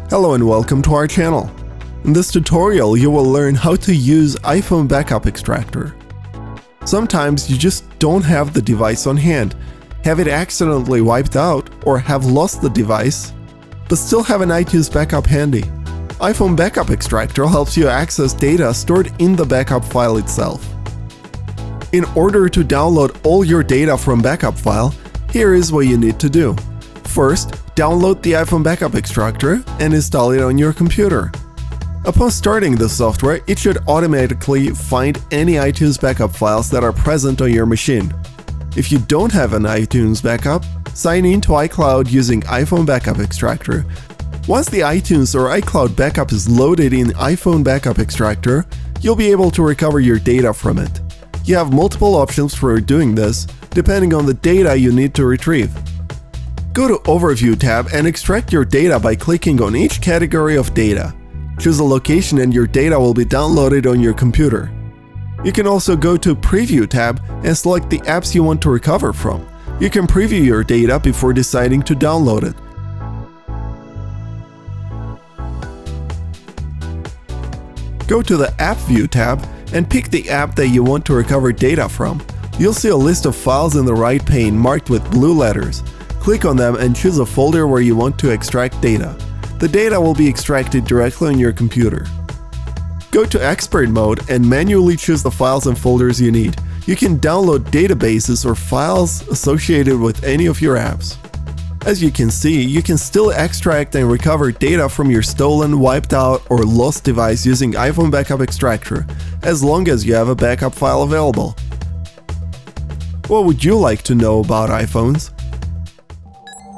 Hello and welcome to our channel. In this tutorial, you will learn how to use iPhone Backup Extractor. Sometimes you just don't have the device on hand, have it accidentally wiped out, or have lost the device, but still have an iTunes backup handy. iPhone Backup Extractor helps you access data stored in the backup file itself. In order to download all your data from backup file, here is what you need to do. First, download the iPhone Backup Extractor and install it on your computer. Upon starting the software, it should automatically find any iTunes backup files that are present on your machine. If you don't have an iTunes backup, sign in to iCloud using iPhone Backup Extractor. Once the iTunes or iCloud backup is loaded in iPhone Backup Extractor, you'll be able to recover your data from it. You have multiple options for doing this, depending on the data you need to retrieve. Go to Overview tab and extract your data by clicking on each category of data. Choose a location and your data will be downloaded on your computer. You can also go to Preview tab and select the apps you want to recover from. You can preview your data before deciding to download it. Go to the App View tab and pick the app that you want to recover data from. You'll see a list of files in the right pane marked with blue letters. Click on them and choose a folder where you want to extract data. The data will be extracted directly on your computer. Go to Expert mode and manually choose the files and folders you need. You can download databases or files associated with any of your apps. As you can see, you can still extract and recover data from your stolen, wiped out, or lost device using iPhone Backup Extractor, as long as you have a backup file available. What would you like to know about iPhones?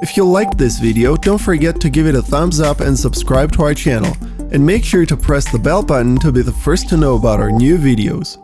If you liked this video, don't forget to give it a thumbs up and subscribe to our channel, and make sure to press the bell button to be the first to know about our new videos.